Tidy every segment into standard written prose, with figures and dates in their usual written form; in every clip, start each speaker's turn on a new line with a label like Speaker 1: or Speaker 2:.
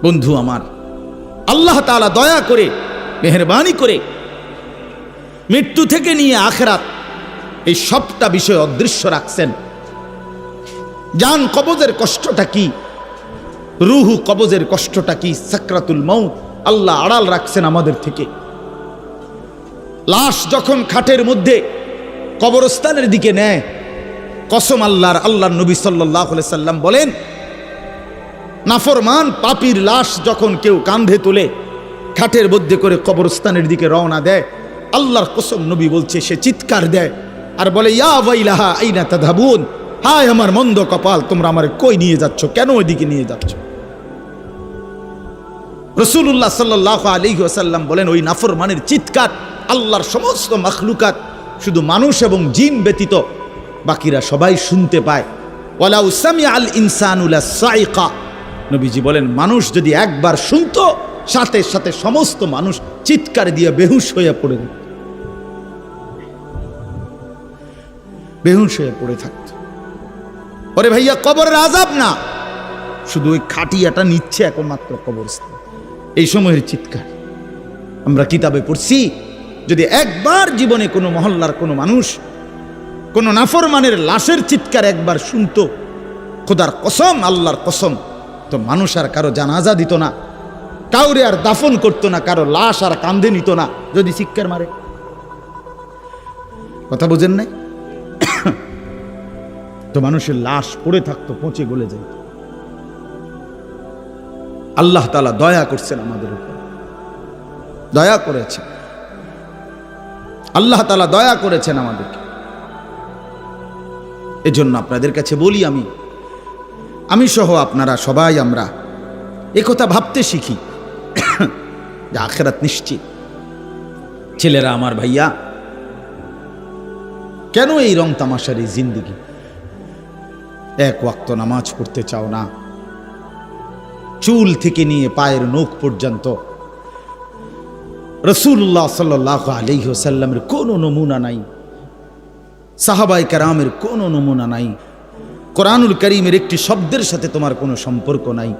Speaker 1: বন্ধু আমার, আল্লাহ তাআলা দয়া করে মেহেরবানি করে মৃত্যু থেকে নিয়ে আখিরাত এই সবটা বিষয় অদৃশ্য রাখছেন। জান কবজের কষ্টটা কি, রুহু কবজের কষ্টটা কি, সাকরাতুল মউত আল্লাহ আড়াল রাখছেন আমাদের থেকে। লাশ যখন খাটের মধ্যে কবরস্থানের দিকে নেয়, কসম আল্লাহর নবী সাল্লাল্লাহু আলাইহি সাল্লাম বলেন, নাফরমান পাপীর লাশ যখন কেউ কাঁধে তুলে খাটের মধ্যে করে কবরস্থানের দিকে রওনা দেয়, আল্লাহর কসম নবী বলছে সে চিৎকার দেয় আর বলে, ইয়া ওয়াইলাহা আইনা তাযহাবুন, হায় আমার মন্দ কপাল, তোমরা আমারে কই নিয়ে যাচ্ছ, কেন ওইদিকে নিয়ে যাচ্ছ? রাসূলুল্লাহ সাল্লাল্লাহু আলাইহি ওয়াসাল্লাম বলেন, ওই নাফরমানের চিৎকার আল্লাহর সমস্ত মাখলুকাত, শুধু মানুষ এবং জিন ব্যতীত বাকিরা সবাই শুনতে পায়। ওয়ালাউ সামিআল ইনসানু লাসাইকা, নবীজি বলেন মানুষ যদি একবার শুনতো, সাথে সাথে সমস্ত মানুষ চিৎকার দিয়ে বেহুশ হয়ে পড়ে যেত, বেহুশ হয়ে পড়ে থাকত। ওরে ভাইয়া, কবরের আযাব না, শুধু ওই খাটিয়াটা নিচ্ছে এখন মাত্র কবরস্থান, এই সময়ের চিৎকার। আমরা কিতাবে পড়ছি, যদি একবার জীবনে কোনো মহল্লার কোনো মানুষ কোনো নাফরমানের লাশের চিৎকার একবার শুনতো, খোদার কসম, আল্লাহর কসম, তো মানুষ আর কারো জানাজা দিত না, কাউরে আর দাফন করতো না, কারো লাশ আর কাঁধে নিত না যদি চিৎকার মারে। কথা বুঝেন নাই? তো মানুষের লাশ পড়ে থাকতো, পচে গলে যেত। আল্লাহ তাআলা দয়া করছেন আমাদের উপর, দয়া করেছেন আল্লাহ তাআলা, দয়া করেছেন আমাদেরকে। এজন্য আপনাদের কাছে বলি, আমি সহ আপনারা সবাই আমরা একথা ভাবতে শিখি যে আখিরাত নিশ্চিত। ছেলেরা আমার, ভাইয়া, কেন এই রং তামাশার এই জিন্দেগি? এক ওয়াক্ত নামাজ পড়তে চাও না, চুল থেকে নিয়ে পায়ের নখ পর্যন্ত রাসূলুল্লাহ সাল্লাল্লাহু আলাইহি ওয়াসাল্লামের কোনো নমুনা নাই, সাহাবায়ে কেরামের কোনো নমুনা নাই, কোরআনুল কারীমের একটি শব্দের সাথে তোমার কোনো সম্পর্ক নাই,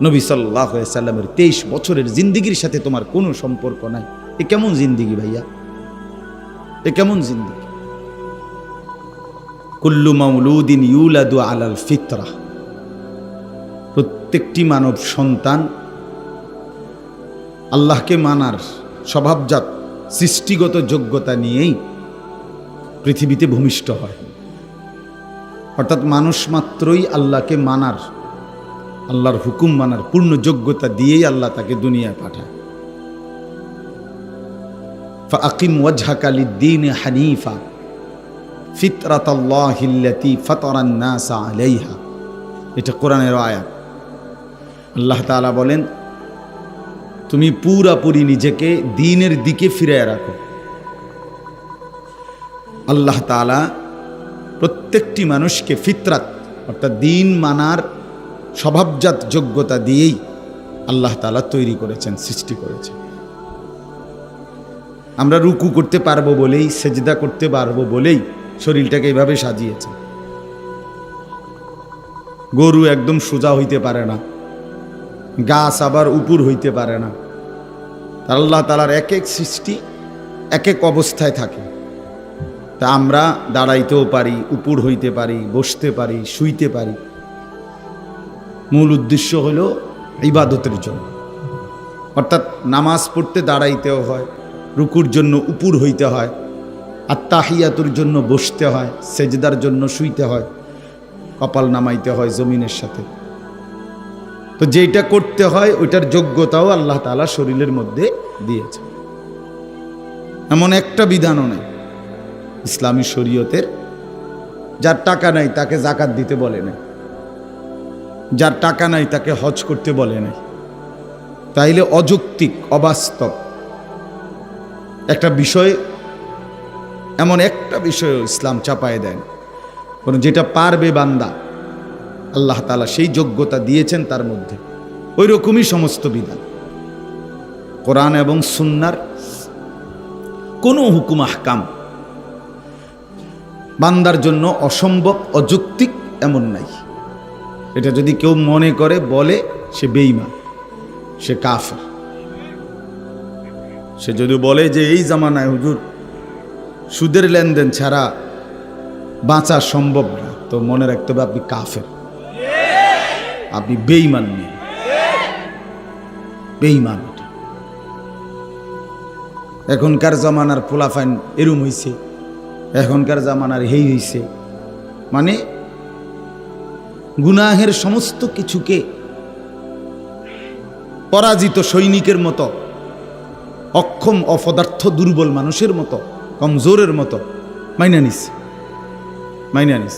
Speaker 1: নবী সাল্লাল্লাহু আলাইহি ওয়াসাল্লামের 23 বছরের জিন্দেগির সাথে তোমার কোনো সম্পর্ক নাই। এ কেমন জিন্দেগি ভাইয়া? এ কেমন জিন্দেগি? কুল্লু মাউলুদিন ইউলাদু আলাল ফিতরাহ, প্রত্যেকটি মানব সন্তান আল্লাহকে মানার স্বভাবজাত সৃষ্টিগত যোগ্যতা নিয়েই পৃথিবীতে ভূমিষ্ঠ হয়। অর্থাৎ মানুষ মাত্রই আল্লাহকে মানার, আল্লাহর হুকুম মানার পূর্ণ যোগ্যতা দিয়েই আল্লাহ তাকে দুনিয়ায় পাঠায়। ফাআকিম ওয়াজহাকা লিদ-দীন হানিফা ফিতরাতাল্লাহিল্লাতী ফাতারান নাসা আলাইহা, এটা কোরআনের আয়াত। আল্লাহ তাআলা বলেন, তুমি পুরাপুরি নিজেকে দ্বীনের দিকে ফিরিয়ে রাখো। আল্লাহ তাআলা প্রত্যেকটি মানুষকে ফিতরাত অর্থাৎ দ্বীন মানার স্বভাবজাত যোগ্যতা দিয়েই আল্লাহ তাআলা তৈরি করেছেন, সৃষ্টি করেছেন। আমরা রুকু করতে পারবো বলেই, সেজদা করতে পারবো বলেই শরীরটাকে এইভাবে সাজিয়েছে। গরু একদম সোজা হইতে পারে না, গাছ আবার উপর হইতে পারে না। আল্লাহ তাআলার এক এক সৃষ্টি এক এক অবস্থায় থাকে। তা আমরা দাঁড়াইতেও পারি, উপর হইতে পারি, বসতে পারি, শুইতে পারি। মূল উদ্দেশ্য হলো ইবাদতের জন্য, অর্থাৎ নামাজ পড়তে দাঁড়াইতেও হয়, রুকুর জন্য উপর হইতে হয়, আত্তাহিয়াতুর জন্য বসতে হয়, সেজদার জন্য শুইতে হয়, কপাল নামাইতে হয় জমিনের সাথে। তো যেটা করতে হয় ওইটার যোগ্যতাও আল্লাহ তাআলা শরীরের মধ্যে দিয়েছে। এমন একটা বিধানও নেই ইসলামী শরীয়তের, যার টাকা নাই তাকে যাকাত দিতে বলে নাই, যার টাকা নাই তাকে হজ করতে বলে নাই। তাইলে অযৌক্তিক, অবাস্তব একটা বিষয়, এমন একটা বিষয় ইসলাম চাপায় দেন, কারণ যেটা পারবে বান্দা আল্লাহ তাআলা সেই যোগ্যতা দিয়েছেন তার মধ্যে, ওই রকমই সমস্ত বিধান। কোরআন এবং সুন্নাহর কোনো হুকুম আহকাম বান্দার জন্য অসম্ভব, অযৌক্তিক এমন নাই। এটা যদি কেউ মনে করে বলে সে বেঈমান, সে কাফের। সে যদি বলে যে এই জামানায় হুজুর সুদের লেনদেন ছাড়া বাঁচা সম্ভব না, তো মনে রাখতে হবে আপনি কাফের, আপনি বেঈমান নেই, বেঈমান। এখনকার জামানার পোলাফাইন এরম হইছে, এখনকার জামানার হেই হইছে, মানে গুনাহের সমস্ত কিছুকে পরাজিত সৈনিকের মতো, অক্ষম অপদার্থ দুর্বল মানুষের মতো, কমজোরের মতো মাইনা নিস, মাইনা নিস।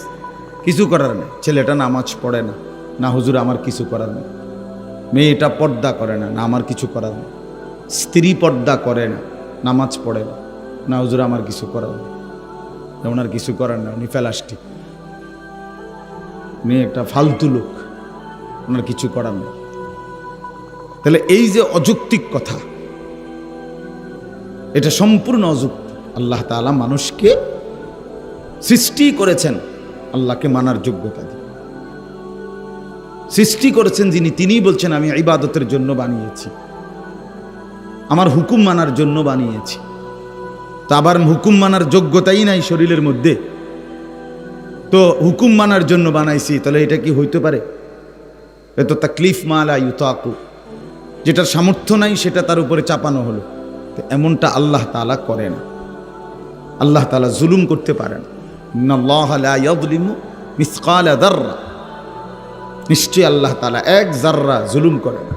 Speaker 1: কিছু করার নেই। ছেলেটা নামাজ পড়ে না, না হুজুর আমার কিছু করার নেই। মেয়েটা পর্দা করে না, না আমার কিছু করার নেই। স্ত্রী পর্দা করে না, নামাজ পড়ে না, না হুজুর আমার কিছু করার নেই। ওনার কিছু করার না, উনি প্লাস্টিক, উনি একটা ফালতু লোক, ওনার কিছু করার নেই। তাহলে এই যে অযৌক্তিক কথা, এটা সম্পূর্ণ অযৌক্তিক। আল্লাহ তাআলা মানুষকে সৃষ্টি করেছেন আল্লাহকে মানার যোগ্যতা দিয়ে, সৃষ্টি করেছেন যিনি, তিনিই বলছেন আমি ইবাদতের জন্য বানিয়েছি, আমার হুকুম মানার জন্য বানিয়েছি। তা আবার হুকুম মানার যোগ্যতাই নাই শরীরের মধ্যে, তো হুকুম মানার জন্য বানাইছি, তাহলে এটা কি হইতে পারে? এ তো তাকলিফ মা লা ইউতাকু, যেটার সামর্থ্য নাই সেটা তার উপরে চাপানো হলো। তো এমনটা আল্লাহ তাআলা করে না। আল্লাহ তাআলা জুলুম করতে পারেন। ইন্নাল্লাহা লা ইয়াযলিমু মিসকালা যাররা, নিশ্চয়ই আল্লাহ তাআলা এক জাররা জুলুম করেন না।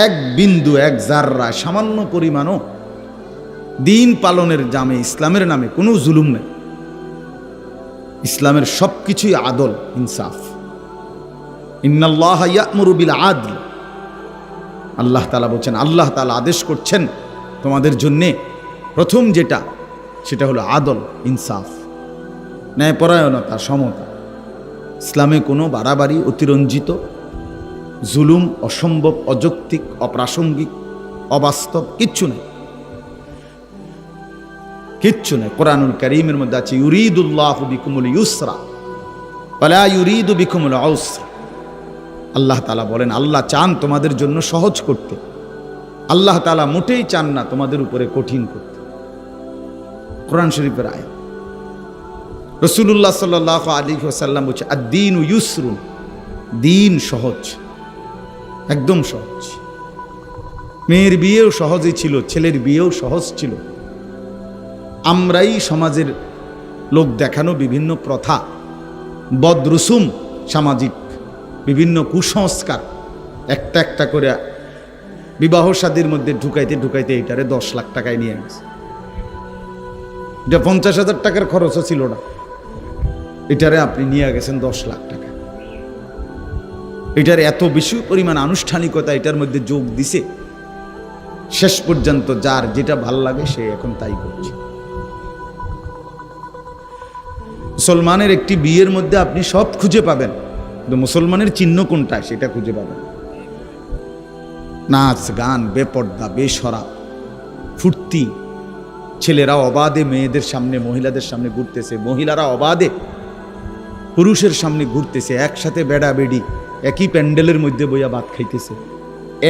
Speaker 1: এক বিন্দু, এক জাররা, সামান্য পরিমাণও দিন পালনের নামে, ইসলামের নামে কোনো জুলুম নেই। ইসলামের সবকিছুই আদল, ইনসাফ। ইন্নাল্লাহা ইয়া'মুরু বিল আদল, আল্লাহ তাআলা বলছেন, আল্লাহ তাআলা আদেশ করছেন তোমাদের জন্যে প্রথম যেটা, সেটা হলো আদল, ইনসাফ, ন্যায়পরায়ণতা, সমতা। ইসলামে কোনো বাড়াবাড়ি, অতিরঞ্জিত, জুলুম, অসম্ভব, অযৌক্তিক, অপ্রাসঙ্গিক, অবাস্তব কিচ্ছু নেই, কিচ্ছু নেই। কোরআনুল কারীমের মধ্যে আছে ইউরিদুল্লাহু বিকুমুল ইউসরা ওয়ালা ইউরিদু বিকুমুল উসরা। আল্লাহ তাআলা বলেন, আল্লাহ চান তোমাদের জন্য সহজ করতে, আল্লাহ তাআলা মোটেই চান না তোমাদের উপরে কঠিন করতে। কোরআন শরীফের আয়াত। রাসূলুল্লাহ সাল্লাল্লাহু আলাইহি ওয়াসাল্লাম বলছে আদ-দীনু ইউসরুন, দিন সহজ, একদম সহজ। মেয়ের বিয়েও সহজই ছিল, ছেলের বিয়েও সহজ ছিল। আমরাই সমাজের লোক দেখানো বিভিন্ন প্রথা, বদরুসুম, সামাজিক বিভিন্ন কুসংস্কার একটা একটা করে বিবাহ শাদীর মধ্যে ঢুকাইতে ঢুকাইতে এটারে 10 লাখ টাকায় নিয়ে গেছে। এটা 50,000 টাকার খরচও ছিল না, এটারে আপনি নিয়ে গেছেন 10 লাখ টাকা। এটার এত বেশি পরিমাণ আনুষ্ঠানিকতা এটার মধ্যে যোগ দিছে, শেষ পর্যন্ত যার যেটা ভাল লাগে সে এখন তাই করছে। মুসলমানের একটি বিয়ের মধ্যে আপনি সব খুঁজে পাবেন, কিন্তু মুসলমানের চিহ্ন কোনটা সেটা খুঁজে পাবেন। নাচ গান, বেপর্দা, বেশরা, ফুর্তি, ছেলেরা অবাধে মেয়েদের সামনে, মহিলাদের সামনে ঘুরতেছে, মহিলারা অবাধে পুরুষের সামনে ঘুরতেছে, একসাথে বেড়া বেড়ি একই প্যান্ডেলের মধ্যে বইয়া ভাত খাইতেছে,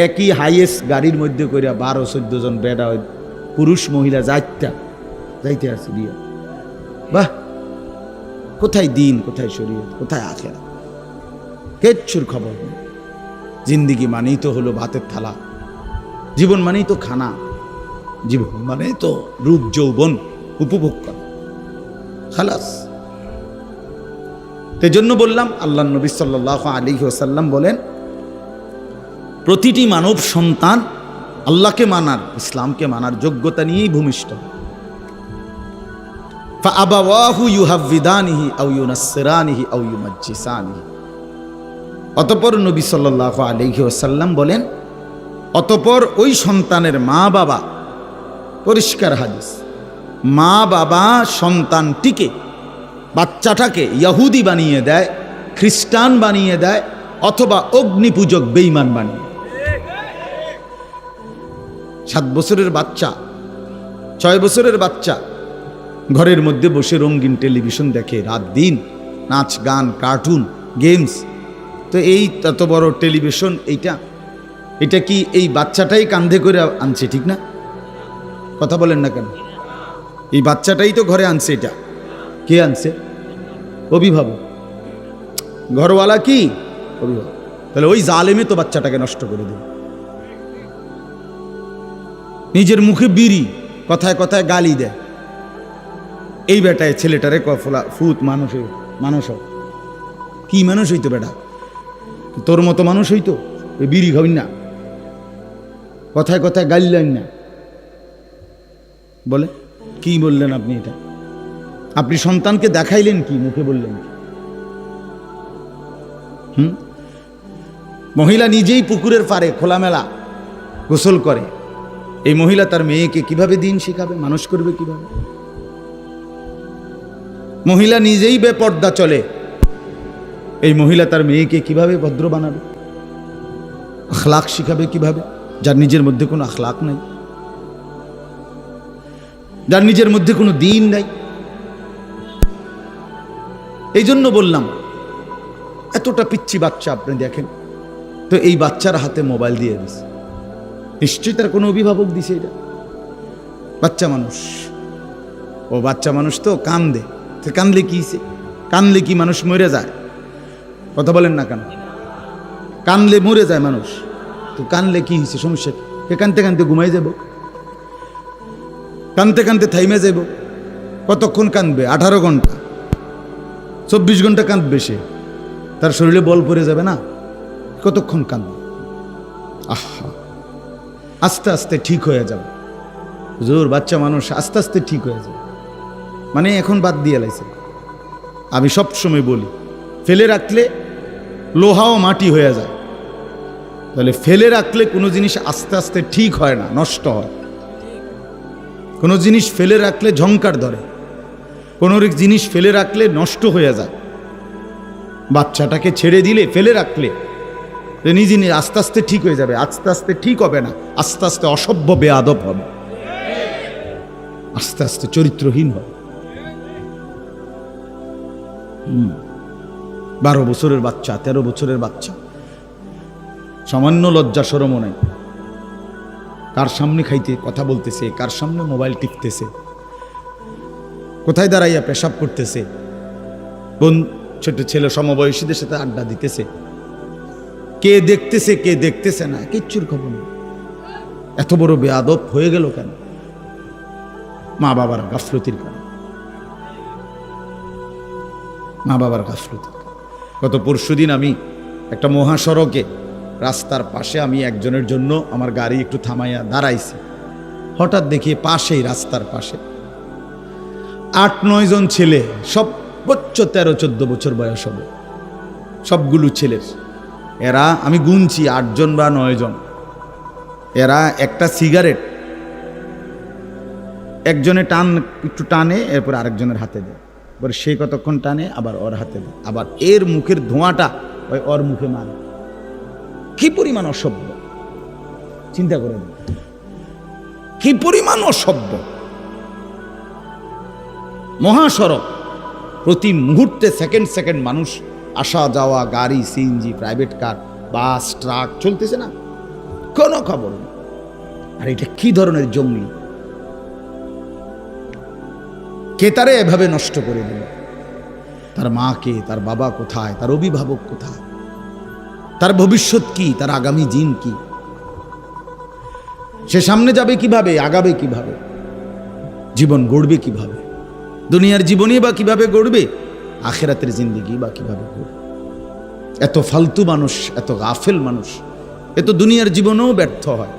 Speaker 1: একই হাইয়েস্ট গাড়ির মধ্যে কইরা 12-14 জন বেড়া পুরুষ মহিলা যাইতে আছে বিয়ে। বাহ, কোথায় দিন, কোথায় শরীয়ত, কোথায় আখিরাত? কিচ্ছুর খবর নেই। জিন্দিগি মানেই তো হলো ভাতের থালা, জীবন মানেই তো খানা, জীবন মানেই তো রূপ যৌবন উপভোগ করা, খালাস। সেজন্য বললাম, আল্লাহ নবী সাল্লাল্লাহু আলাইহি ওয়াসাল্লাম বলেন, প্রতিটি মানব সন্তান আল্লাহকে মানার, ইসলামকে মানার যোগ্যতা নিয়েই ভূমিষ্ঠ। ফাআবাওয়াহু ইউহাব্বিদানিহি আও ইউনাসসিরানিহি আও ইউমাজ্জিসানিহি। অতঃপর নবী সাল্লাল্লাহু আলাইহি ওয়াসাল্লাম বলেন, অতঃপর ওই সন্তানের মা বাবা, পরিষ্কার হাদিস, মা বাবা সন্তানটিকে, বাচ্চাটাকে ইহুদি বানিয়ে দেয়, খ্রিস্টান বানিয়ে দেয়, অথবা অগ্নিপূজক বেঈমান বানিয়ে। 7 বছরের বাচ্চা, 6 বছরের বাচ্চা ঘরের মধ্যে বসে রঙিন টেলিভিশন দেখে, রাত দিন নাচ গান, কার্টুন, গেমস, তো এই এত বড় টেলিভিশন, এটা কি এই বাচ্চাটাই কান্ধে করে আনছে, ঠিক না? কথা বলেন না কেন? এই বাচ্চাটাই তো ঘরে আনছে। এটা কে আনছে? অভিভাবক। ঘরওয়ালা কি? অভিভাবক। তাহলে ওই জালেমে তো বাচ্চাটাকে নষ্ট করে দেবে। নিজের মুখে বিড়ি, কথায় কথায় গালি দেয়। এই বেটায় ছেলেটারে কফলা ফুত মানুষ কি মানুষ হইতো বেটা? তোর মতো মানুষ হইতো? বিড়ি খাবেন না, কথায় কথায় গাইলেন না, বলে কি বললেন আপনি? এটা আপনি সন্তানকে দেখাইলেন কি? মুখে বললেন কি? মহিলা নিজেই পুকুরের পাড়ে খোলামেলা গোসল করে। এই মহিলা তার মেয়েকে কিভাবে দিন শিখাবে, মানুষ করবে কিভাবে? মহিলা নিজেই বেপর্দা চলে। এই মহিলা তার মেয়েকে কিভাবে ভদ্র বানাবে, আখলাক শিখাবে কিভাবে? যার নিজের মধ্যে কোনো আখলাক নাই, যার নিজের মধ্যে কোনো দিন নাই। এই জন্য বললাম, এতটা পিচ্ছি বাচ্চা আপনি দেখেন তো, এই বাচ্চার হাতে মোবাইল দিয়ে দিছে। নিশ্চয়ই তার কোনো অভিভাবক দিছে। এটা বাচ্চা মানুষ, ও বাচ্চা মানুষ তো কান্দে। কান্দলে কি? কান্দলে কি মানুষ মরে যায়? কথা বলেন না কেন? কান্দলে মরে যায় মানুষ। তো কান্দলে কি হয়েছে? সমস্যা কি? কানতে কানতে ঘুমাই যাব, কানতে কানতে থাইমে যাব। কতক্ষণ কাঁদবে? 18 ঘন্টা, 24 ঘন্টা কাঁদবে সে। তার শরীরে বল পড়ে যাবে না? কতক্ষণ কাঁদবে? আহা, আস্তে আস্তে ঠিক হয়ে যাবে। হুজুর, বাচ্চা মানুষ আস্তে আস্তে ঠিক হয়ে যাবে মানে এখন বাদ দিয়ে লাইছে। আমি সব সময় বলি, ফেলে রাখলে লোহাও মাটি হয়ে যায়। তাহলে ফেলে রাখলে কোনো জিনিস আস্তে আস্তে ঠিক হয় না, নষ্ট হয়। কোনো জিনিস ফেলে রাখলে ঝংকার ধরে, কোনো জিনিস ফেলে রাখলে নষ্ট হয়ে যায়। বাচ্চাটাকে ছেড়ে দিলে, ফেলে রাখলে নিজে আস্তে আস্তে ঠিক হয়ে যাবে। আস্তে আস্তে ঠিক হবে না, আস্তে আস্তে অসভ্য বেয়াদব হবে, আস্তে আস্তে চরিত্রহীন হবে। 12 বছরের বাচ্চা, 13 বছরের বাচ্চা, সামান্য লজ্জা শরমও নাই। কার সামনে খাইতে কথা বলতেছে, কার সামনে মোবাইল টিপতেছে, কোথায় দাঁড়াইয়া পেশাব করতেছে, কোন ছোট ছেলে সমবয়সীদের সাথে আড্ডা দিতেছে, কে দেখতেছে কে দেখতেছে না, কিচ্ছুর খবর নেই। এত বড় বেয়াদব হয়ে গেল কেন? মা বাবার গাফলতির কারণে, মা বাবার গাফলতি। গত পরশুদিন আমি একটা মহাসড়কে রাস্তার পাশে আমি একজনের জন্য আমার গাড়ি একটু থামাইয়া দাঁড়াইছি। হঠাৎ দেখি পাশেই, রাস্তার পাশে 8-9 জন ছেলে, সর্বোচ্চ 13-14 বছর বয়স হবে সবগুলো ছেলের। এরা আমি গুনছি 8 জন বা 9 জন। এরা একটা সিগারেট একজনে একটু টানে, এরপর আরেকজনের হাতে দেয়, এবার সে কতক্ষণ টানে, আবার ওর হাতে দেয়, আবার এর মুখের ধোঁয়াটা ওই ওর মুখে মারে। কি পরিমাণ অসভ্য! চিন্তা করে দেন, কি পরিমাণ অসভ্য! মহাসড়ক, প্রতি মুহূর্তে সেকেন্ড সেকেন্ড মানুষ আসা যাওয়া, গাড়ি, সিএনজি, প্রাইভেট কার, বাস, ট্রাক চলতেছে না, কোনো খবর নেই। আর এটা কি ধরনের জঙ্গলি! কে তারে এভাবে নষ্ট করে দিল? তার মা কে, তার বাবা কোথায়, তার অভিভাবক কোথায়, তার ভবিষ্যৎ কি, তার আগামী দিন কি? সে সামনে যাবে কিভাবে, আগাবে কিভাবে, জীবন গড়বে কিভাবে? দুনিয়ার জীবনই বা কিভাবে গড়বে, আখিরাতের জিন্দেগি বা কিভাবে গড়বে? এত ফালতু মানুষ, এত গাফেল মানুষ, এত দুনিয়ার জীবনেও ব্যর্থ হয়।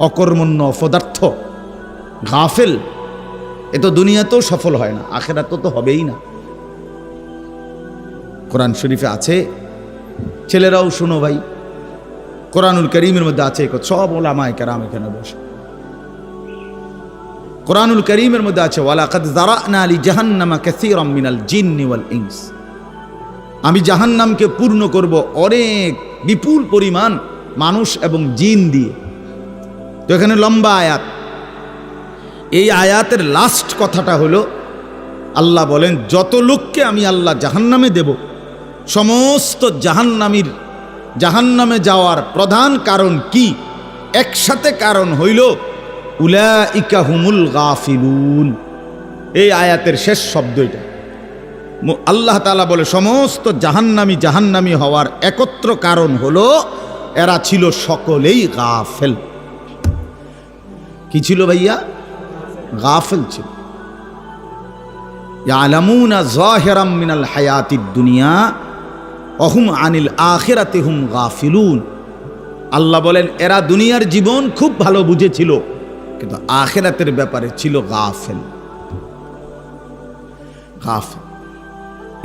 Speaker 1: অকর্মণ্য, অপদার্থ, গাফেল, এত দুনিয়াতেও সফল হয় না, আখিরাতেও তো হবেই না। কোরআন শরীফে আছে, ছেলেরাও শুনো ভাই, কোরআনুল কারীমের মধ্যে আছে, সব ওলামায়ে কেরাম এখানে বসে, কোরআনুল কারীমের মধ্যে আছে, ওয়ালাকাদ যারানা লি জাহান্নামা কাসীরাম মিনাল জিন্নি ওয়াল ইনস। আমি জাহান্নামকে পূর্ণ করব অনেক বিপুল পরিমাণ মানুষ এবং জিন দিয়ে। তো এখানে লম্বা আয়াত, এই আয়াতের লাস্ট কথাটা হলো আল্লাহ বলেন, যত লোককে আমি আল্লাহ জাহান্নামে দেব সমস্ত জাহান্নামে যাওয়ার প্রধান কারণ কি? একসাথে কারণ হইল উলাইকা হুমুল গাফিলুন। এই আয়াতের শেষ শব্দ এটা। আল্লাহ তাআলা বলে সমস্ত জাহান্নামী হওয়ার একত্র কারণ হলো এরা ছিল সকলেই গাফেল। কি ছিল ভাইয়া? গাফেল ছিল। ইয়ালামুনা যাহিরাম মিনাল হায়াতিদ দুনিয়া ওয়া হুম আনিল আখিরাতি হুম গাফিলুন। আল্লাহ বলেন এরা দুনিয়ার জীবন খুব ভালো বুঝেছিল, কিন্তু আখিরাতের ব্যাপারে ছিল গাফেল।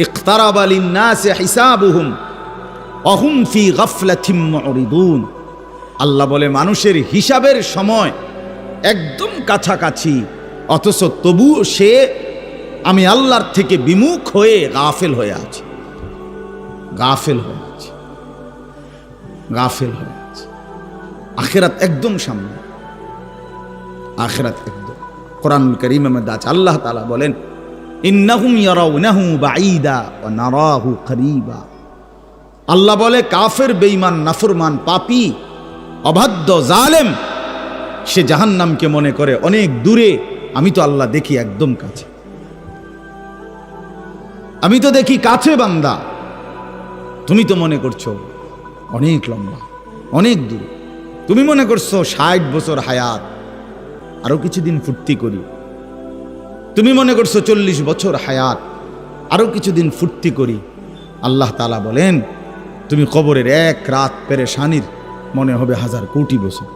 Speaker 1: ইকতারাবা লিন-নাসি হিসাবুহুম ওয়া হুম ফি গাফলাতিন মুরিদুন। আল্লাহ বলে মানুষের হিসাবের সময় একদম কাছাকাছি, অথচ তবুও সে আমি আল্লাহর থেকে বিমুখ হয়ে গাফেল হয়ে আছে। আখিরাত একদম সামনে, আখিরাত একদম। কোরআনুল কারীমের মধ্যে আছে, আল্লাহ তাআলা বলেন ইন্নাহুম ইয়ারাউনাহু বাঈদা ওয়া নারাহু করিবা। আল্লাহ বলে কাফের, বেঈমান, নাফরমান, পাপী, অবাধ্য, জালেম সে জাহান্নামকে মনে করে অনেক দূরে, আমি তো আল্লাহ দেখি একদম কাছে। আমি তো দেখি কাছে বান্দা, তুমি তো মনে করছো অনেক লম্বা, অনেক দূর। তুমি মনে করছো 60 বছর হায়াত, আরো কিছুদিন ফুর্তি করি। তুমি মনে করছো 40 বছর হায়াত, আরো কিছুদিন ফুর্তি করি। আল্লাহ তাআলা বলেন তুমি কবরের এক রাত পেরেশানির মনে হবে 1000 কোটি বছর।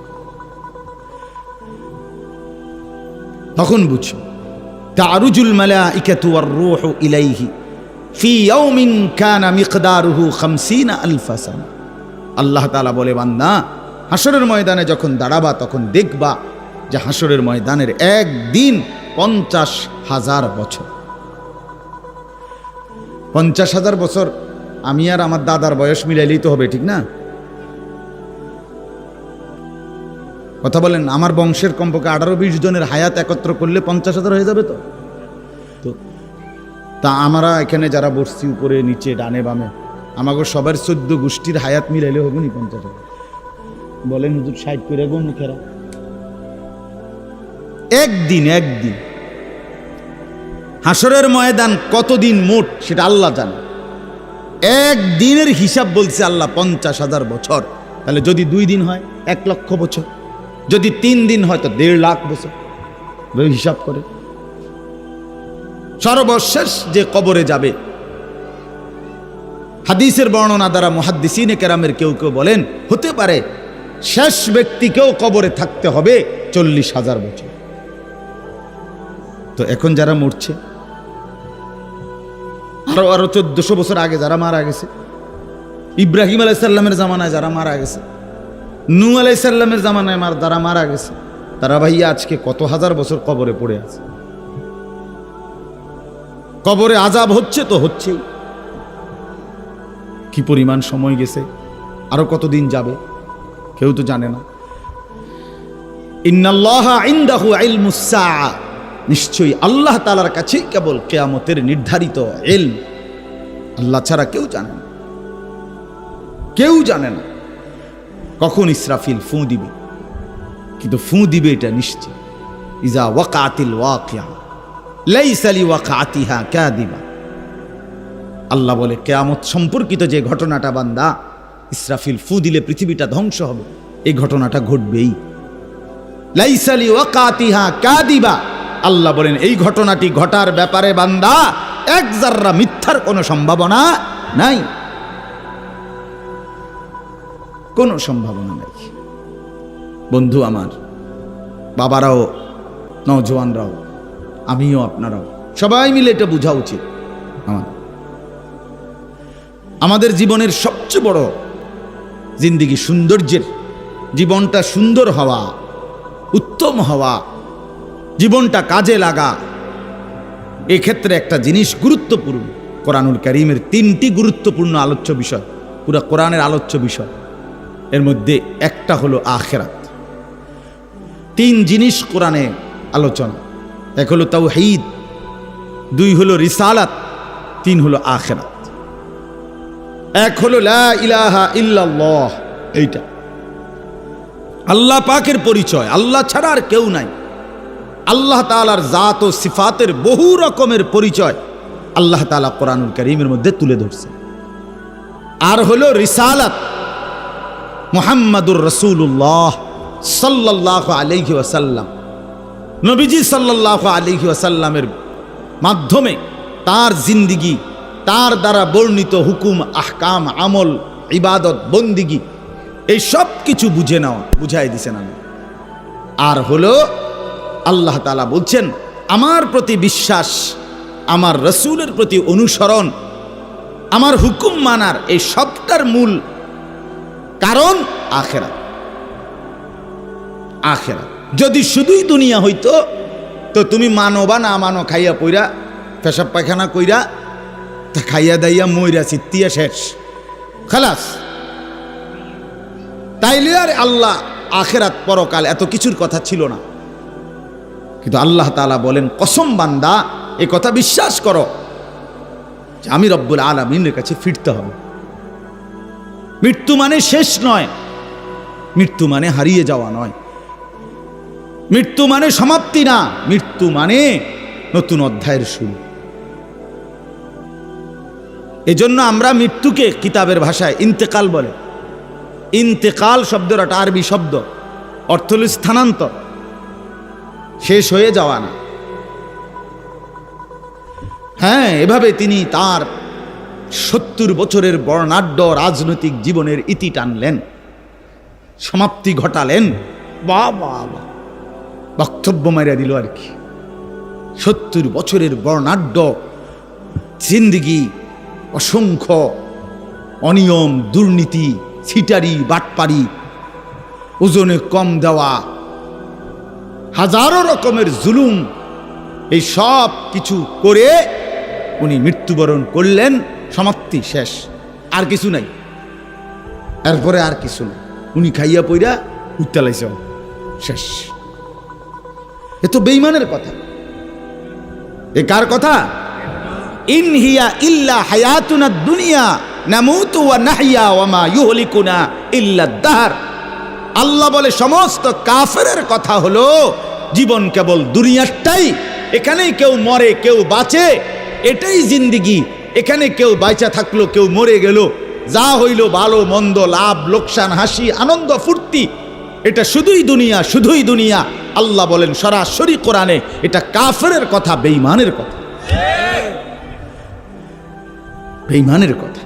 Speaker 1: তখন বুঝছো তারুজুল মালাইকাতু ওয়ার রূহু ইলাইহি ফি ইয়াউমিন কানা মিকদারুহু 50000 সানা। আল্লাহ তাআলা বলে বান্দা হাসরের ময়দানে যখন দাঁড়াবা তখন দেখবা যে হাসরের ময়দানের একদিন 50,000 বছর। 50,000 বছর আমি আর আমার দাদার বয়স মিলাইলেই তো হবে, ঠিক না? কথা বলেন, আমার বংশের কমপক্ষে 18-20 জনের হায়াত একত্র করলে 50,000 হয়ে যাবে। তো তা আমরা এখানে যারা বসছি উপরে নিচে ডানে বামে, আমাকে সবার 14 গোষ্ঠীর হায়াত মিলাইলে হবে নি 50,000? বলেন হুজুর 60 করে গো মুখেরা। একদিন হাসরের ময়দান কতদিন মোট সেটা আল্লাহ জানে। একদিনের হিসাব বলছে আল্লাহ 50,000 বছর। তাহলে যদি 2 দিন হয় 1 লক্ষ বছর, যদি 3 দিন হয় তো 1.5 লাখ বছর। হিসাব করে সর্বশেষ যে কবরে যাবে, হাদিসের বর্ণনা দ্বারা মুহাদ্দিসিনে কেরামের কেউ বলেন হতে পারে শেষ ব্যক্তিকেও কবরে থাকতে হবে 40,000 বছর। তো এখন যারা মরছে, আরো 1400 বছর আগে যারা মারা গেছে, ইব্রাহিম আলাইহিস সালামের জামানায় যারা মারা গেছে, নূহ আলাইহিস সালামের জামানায় যারা মারা গেছে, তারা ভাইয়া আজকে কত হাজার বছর কবরে পড়ে আছে। কবরে আযাব হচ্ছে তো হচ্ছেই। কি পরিমাণ সময় গেছে, আরো কতদিন যাবে কেউ তো জানে না। ইন্নাল্লাহা ইনদাহু ইলমুস সাআ, নিশ্চয়ই আল্লাহ তাআলার কাছেই কেবল কিয়ামতের নির্ধারিত ইলম। আল্লাহ ছাড়া কেউ জানে না, কেউ জানে না কখন ইসরাফিল ফু দিবে, কিন্তু ফু দিবে এটা নিশ্চিত। ইজা ওয়াকাতিল ওয়াকিয়া লাইসা লিওয়াকাতিহা কাযিবা। আল্লাহ বলে কিয়ামত সম্পর্কিত যে ঘটনাটা বান্দা, ইসরাফিল ফু দিলে পৃথিবীটা ধ্বংস হবে, এই ঘটনাটা ঘটবেই। লাইসা লিওয়াকাতিহা কাযিবা। আল্লাহ বলেন এই ঘটনাটি ঘটার ব্যাপারে বান্দা এক জাররা মিথ্যার কোনো সম্ভাবনা নাই, কোনো সম্ভাবনা নাই। বন্ধু আমার, বাবারাও, নওজোয়ানরাও, আমিও, আপনারাও সবাই মিলে এটা বোঝা উচিত। আমাদের জীবনের সবচেয়ে বড় জিন্দেগি সৌন্দর্যের, জীবনটা সুন্দর হওয়া, উত্তম হওয়া, জীবনটা কাজে লাগা, এক্ষেত্রে একটা জিনিস গুরুত্বপূর্ণ। কোরআনুল কারীমের 3টি গুরুত্বপূর্ণ আলোচ্য বিষয়, পুরা কোরআনের আলোচ্য বিষয়, এর মধ্যে একটা হলো আখিরাত। 3 জিনিস কোরআনে আলোচনা, এক হলো তাওহীদ, 2 হলো রিসালাত, 3 হলো আখিরাত। এক হলো লা ইলাহা ইল্লাল্লাহ, এইটা আল্লাহ পাকের পরিচয়, আল্লাহ ছাড়া আর কেউ নাই। আল্লাহ তাআলার জাত ও সিফাতের বহু রকমের পরিচয় আল্লাহ তাআলা কোরআনুল কারীমের মধ্যে তুলে ধরছে। আর হলো রিসালাত, মুহাম্মাদুর রাসূলুল্লাহ সাল্লাল্লাহু আলাইহি ওয়াসাল্লাম, নবীজি সাল্লাল্লাহু আলাইহি ওয়াসাল্লামের মাধ্যমে তার জিন্দিগি, তার দ্বারা বর্ণিত হুকুম, আহকাম, আমল, ইবাদত, বন্দিগি, এই সব কিছু বুঝে নেওয়া, বুঝাই দিছেন আমি। আর হলো আল্লাহ তাআলা বলছেন আমার প্রতি বিশ্বাস, আমার রসুলের প্রতি অনুসরণ, আমার হুকুম মানার, এই সবটার মূল কারণ আখিরাত। আখিরাত যদি শুধুই দুনিয়া হইতো তো তুমি মানো বা না মানো, খাইয়া পইরা পেশাব পায়খানা কইরা খাইয়া দাইয়া মইরা চিত্তিয়া শেষ, খালাস। তাইলে আর আল্লাহ আখিরাত পরকাল এত কিছুর কথা ছিল না। কিন্তু আল্লাহ তাআলা বলেন কসম বান্দা এ কথা বিশ্বাস করো যে আমি রব্বুল আলামিনের কাছে ফিরতে হবে। মৃত্যু মানে শেষ নয়, মৃত্যু মানে হারিয়ে যাওয়া নয়, মৃত্যু মানে সমাপ্তি না, মৃত্যু মানে নতুন অধ্যায়ের শুরু। এজন্য আমরা মৃত্যুকে কিতাবের ভাষায় ইন্তেকাল বলে। ইন্তেকাল শব্দের একটা আরবি শব্দ, অর্থ হল স্থানান্তর, শেষ হয়ে যাওয়া না। হ্যাঁ, এভাবে তিনি তার 70 বছরের বর্ণাঢ্য রাজনৈতিক জীবনের ইতি টানলেন, সমাপ্তি ঘটালেন। বাবা বক্তব্য মারিয়া দিল আর কি। 70 বছরের বর্ণাঢ্য জিন্দিগি, অসংখ্য অনিয়ম, দুর্নীতি, ছিটারি, বাটপারি, ওজনে কম দেওয়া, হাজারো রকমের জুলুম, এই সব কিছু করে উনি মৃত্যুবরণ করলেন। সমাপ্তি, শেষ, আর কিছু নাই, এরপরে আর কিছু নাই। উনি খাইয়া পইরা উত্তালাইছে, শেষ। এ তো বেঈমানের কথা। এ কার কথা? ইন হিয়া ইল্লা হায়াতুনা দুনিয়া নামুতু ওয়া নাহইয়া ওয়া মা ইউহলিকুনা ইল্লা দাহর। আল্লাহ বলে সমস্ত কাফেরের কথা হলো জীবন কেবল দুনিয়াটাই, এখানেই কেউ মরে কেউ বাঁচে, এটাই জিন্দিগি। এখানে কেউ বাইচা থাকলো, কেউ মরে গেল, যা হইল ভালো মন্দ, লাভ লোকসান, হাসি আনন্দ ফুর্তি, এটা শুধুই দুনিয়া, শুধুই দুনিয়া। আল্লাহ বলেন সরাসরি কোরআনে এটা কাফেরের কথা, বেঈমানের কথা, বেঈমানের কথা।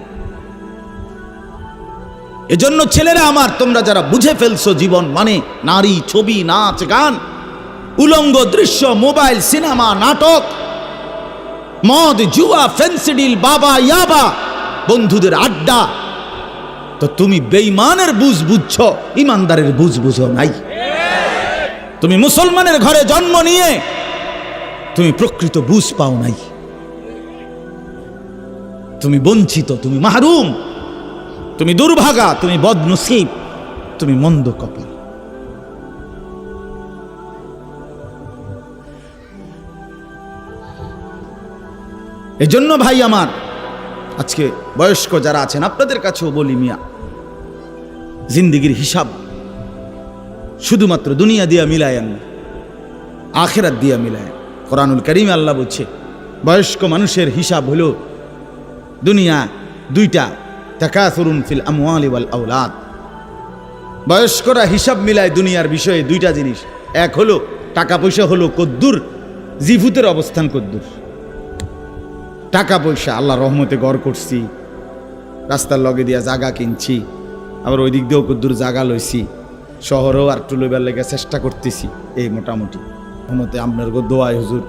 Speaker 1: এজন্য ছেলেরা আমার, তোমরা যারা বুঝে ফেলছো জীবন মানে নারী, ছবি, নাচ, গান, উলঙ্গ দৃশ্য, মোবাইল, সিনেমা, নাটক, মদ, জুয়া, ফেন্সিডিল, বাবা, ইয়াবা, বন্ধুদের আড্ডা, তো তুমি বেঈমানের বুঝ বুঝছো, ইমানদারের বুঝ বুঝো নাই। তুমি মুসলমানের ঘরে জন্ম নিয়ে তুমি প্রকৃত বুঝ পাও নাই। তুমি বঞ্চিত, তুমি মাহরুম, তুমি দুর্ভাগা, তুমি বদনসিব, তুমি মন্দ কপাল। এজন্য ভাই আমার, আজকে বয়স্ক যারা আছেন আপনাদের কাছেও বলি, মিয়া জিন্দিগির হিসাব শুধুমাত্র দুনিয়া দিয়া মিলায়েন না, আখিরাত দিয়া মিলায়েন। কোরআনুল কারীমে আল্লাহ বলছে বয়স্ক মানুষের হিসাব হলো দুনিয়া দুইটা, তাকাসুরুন ফিল আমওয়ালি ওয়াল আওলাদ। বয়স্করা হিসাব মিলায় দুনিয়ার বিষয়ে দুইটা জিনিস, এক হলো টাকা পয়সা হলো কদ্দুর, জিফুতের অবস্থান কদ্দুর। টাকা পয়সা আল্লাহ রহমতে গড় করছি, রাস্তার লগে দিয়া জাগা কিনছি, আবার ওই দিক দিয়েও কদ্দুর জাগা লইছি, শহরেও আর একটু লইবার লেগে চেষ্টা করতেছি। এই মোটামুটি রহমতে আপনার দোয়ায় হুজুর,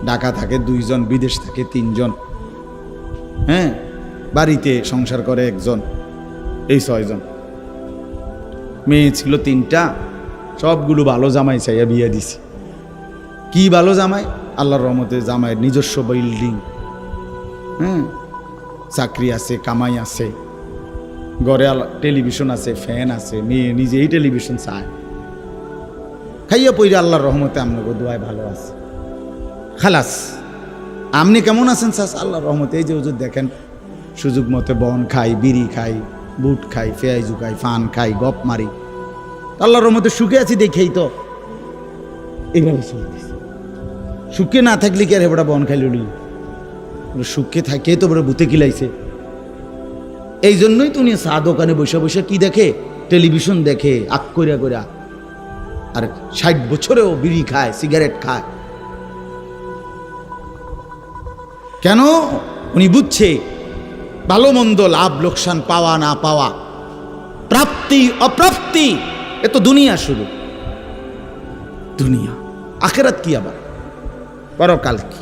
Speaker 1: ঢাকা থাকে 2 জন, বিদেশ থাকে 3 জন, হ্যাঁ, বাড়িতে সংসার করে 1 জন, এই 6 জন। মেয়ে ছিল 3টা, সবগুলো ভালো জামাই চাইয়া বিয়ে দিছি। কি ভালো জামাই? আল্লাহর রহমতে জামাইয়ের নিজস্ব বিল্ডিং, হ্যাঁ, চাকরি আছে, কামাই আছে, ঘরে টেলিভিশন আছে, ফ্যান আছে, মেয়ে নিজেই টেলিভিশন চায়। খাইয়া পইরা আল্লাহর রহমতে আপনাকে দোয়ায় ভালো আছে, খালাস। আপনি কেমন আছেন স্যার? আল্লাহর রহমতে এই যে হুজুর দেখেন সুযোগ মতো বন খাই, বিড়ি খাই, বুট খাই, ফেয়াইজু খাই, ফান খাই, গপ মারি। আল্লাহর রহমতে সুখে আছি দেখেই তো এইভাবে চলতেছে। সুখে না থাকলে কি আর হেবড়া বন খাইল? সুখে থাকে তো বড় বুতে কিলাইছে। এই জন্যই তো উনি চা দোকানে বসে বসে কি দেখে, টেলিভিশন দেখে আক করিয়া করিয়া, আর 60 বছরেও বিড়ি খায়, সিগারেট খায়। কেন? উনি বুঝছে ভালো মন্দ, লাভ লোকসান, পাওয়া না পাওয়া, প্রাপ্তি অপ্রাপ্তি, এ তো দুনিয়া, শুধু দুনিয়া। আখিরাত কি আবার? পরকাল কি?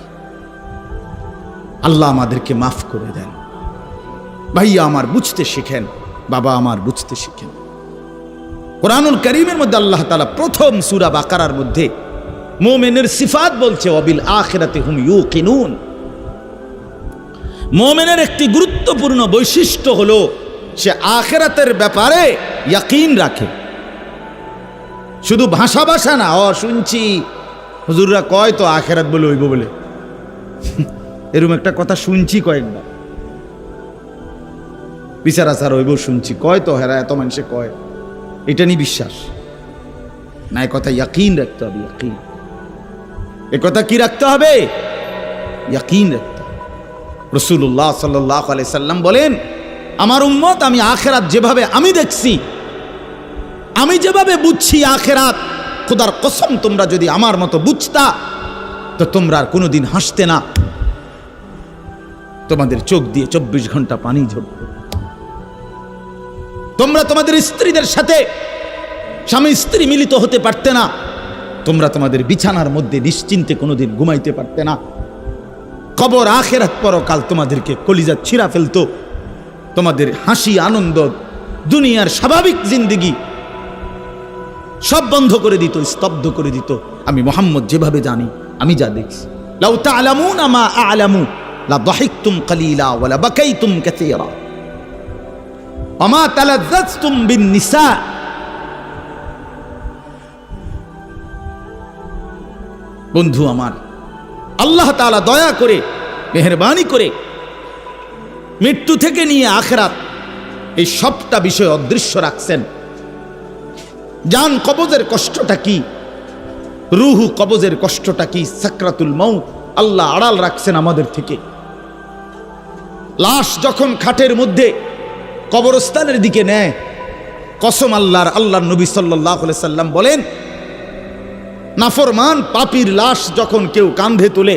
Speaker 1: আল্লাহ আমাদেরকে মাফ করে দেন। ভাইয়া আমার বুঝতে শিখেন, বাবা আমার বুঝতে শিখেন। কোরআনুল কারীমের মধ্যে আল্লাহ তাআলা প্রথম সূরা বাকারার মধ্যে মুমিনের সিফাত বলছে, ওয়াবিল আখিরাতি হুম ইউকিনুন। মুমিনের একটি গুরুত্বপূর্ণ বৈশিষ্ট্য হলো সে আখিরাতের ব্যাপারে ইয়াকিন রাখে। শুধু ভাষা ভাষা না, শুনছি হুজুররা কয় তো আখিরাত বলে হইব বলে, এরকম একটা কথা শুনছি কয়েকবার। বিচার আচার হইব শুনছি, কয় তো হেরা, এত মানুষে কয়, এটা নিয়ে বিশ্বাস না। এ কথা ইয়াকিন রাখতে হবে, ইয়াকিন। এ কথা কি রাখতে হবে? ইয়াকিন রাখতে হবে। রাসূলুল্লাহ সাল্লাল্লাহু আলাইহি সাল্লাম বলেন, আমার উম্মত আমি আখিরাত যেভাবে আমি দেখছি, আমি যেভাবে বুঝছি আখিরাত, খোদার কসম তোমরা যদি আমার মতো বুঝতা তো তোমরা আর কোনোদিন হাসতে না, তোমাদের চোখ দিয়ে 24 ঘন্টা পানি ঝরত। তোমরা তোমাদের স্ত্রীদের সাথে স্বামী স্ত্রী মিলিত হতে পারতে না, তোমরা তোমাদের বিছানার মধ্যে নিশ্চিন্তে কোনোদিন ঘুমাইতে পারতে না। কবর, আখিরাত, পরকাল তোমাদেরকে কলিজা ছিঁড়া ফেলতো। তোমাদের হাসি, আনন্দ, দুনিয়ার স্বাভাবিক জিন্দেগি সব বন্ধ করে দিত, স্তব্ধ করে দিত। আমি মুহাম্মদ যেভাবে জানি, আমি যা দেখছি। লাউ তা'লামুনা মা আ'লামু লা দাহিকতুম কালিলা ওয়া লা বাকাইতুম কাসীরা ওয়া মা তালাজ্জাজতুম বিন নিসা। বন্ধু আমার, আল্লাহ তাআলা দয়া করে, মেহেরবানি করে মৃত্যু থেকে নিয়ে আখিরাত এই সবটা বিষয় অদৃশ্য রাখছেন। জান কবজের কষ্টটা কি, রুহু কবজের কষ্টটা কি, সাকরাতুল মাউত আল্লাহ আড়াল রাখছেন আমাদের থেকে। লাশ যখন খাটের মধ্যে কবরস্থানের দিকে নেয়, কসম আল্লাহর, আল্লাহর নবী সাল্লাল্লাহু আলাইহি সাল্লাম বলেন, নাফরমান পাপীর লাশ যখন কেউ কাঁধে তুলে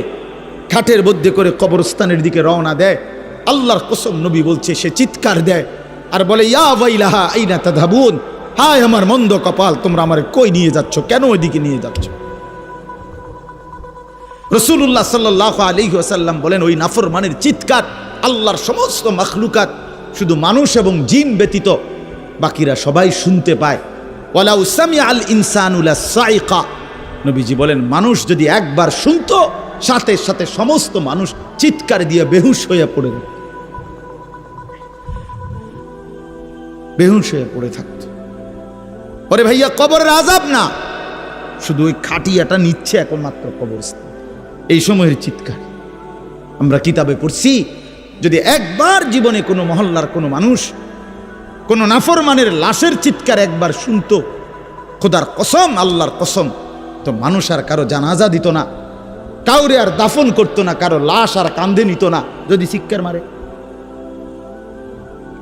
Speaker 1: খাটের মধ্যে করে কবরস্থানের দিকে রওনা দেয়, আল্লাহর কসম নবী বলছে সে চিৎকার দেয় আর বলে, ইয়া ওয়াইলাহা আইনা তাযহাবুন, হায় আমার মন্দ কপাল, তোমরা আমারে কই নিয়ে যাচ্ছ, কেন ওইদিকে নিয়ে যাচ্ছ? রাসূলুল্লাহ সাল্লাল্লাহু আলাইহি ওয়াসাল্লাম বলেন, ওই নাফরমানের চিৎকার আল্লাহর সমস্ত মাখলুকাত, শুধু মানুষ এবং জিন ব্যতীত বাকিরা সবাই শুনতে পায়। ওয়ালাউ সামিআল ইনসানু লাসাইকা, নবীজি বলেন মানুষ যদি একবার শুনতো, সাথে সাথে সমস্ত মানুষ চিৎকার দিয়ে বেহুশ হয়ে পড়ে যেত, বেহুশ হয়ে পড়ে থাকত। ওরে ভাইয়া, কবরের আযাব না, শুধু ওই খাটিয়াটা নিচ্ছে এখন মাত্র কবরস্থান, এই সময়ের চিৎকার। আমরা কিতাবে পড়ছি, যদি একবার জীবনে কোনো মহল্লার কোনো মানুষ কোনো নাফরমানের লাশের চিৎকার একবার শুনতো, খোদার কসম, আল্লাহর কসম, তো মানুষ আর কারো জানাজা দিত না, কাউরে আর দাফন করতো না, কারো লাশ আর কাঁধে নিত না যদি চিৎকার মারে।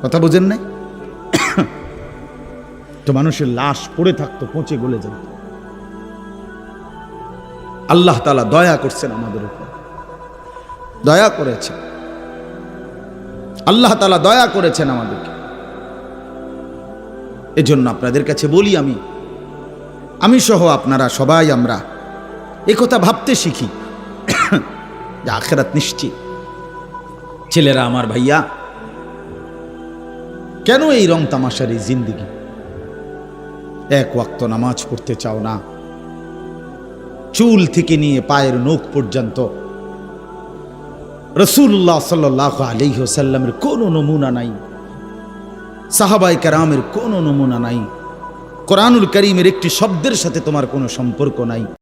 Speaker 1: কথা বুঝেন নাই? তো মানুষের লাশ পড়ে থাকতো, পচে গলে যেত। আল্লাহ তাআলা দয়া করছেন আমাদের উপর, দয়া করেছেন আল্লাহ তাআলা, দয়া করেছেন আমাদেরকে। এজন্য আপনাদের কাছে বলি, আমি সহ আপনারা সবাই আমরা এই কথা ভাবতে শিখি যে আখিরাত নিশ্চিত। ছেলেরা আমার, ভাইয়া, কেন এই রং তামাশার এই জিন্দেগি? এক ওয়াক্ত নামাজ পড়তে চাও না, চুল থেকে নিয়ে পায়ের নখ পর্যন্ত রাসূলুল্লাহ সাল্লাল্লাহু আলাইহি ওয়াসাল্লামের কোনো নমুনা নাই, সাহাবায়ে কেরামের কোনো নমুনা নাই, কোরআনুল কারীমের একটি শব্দের সাথে তোমার কোনো সম্পর্ক নাই।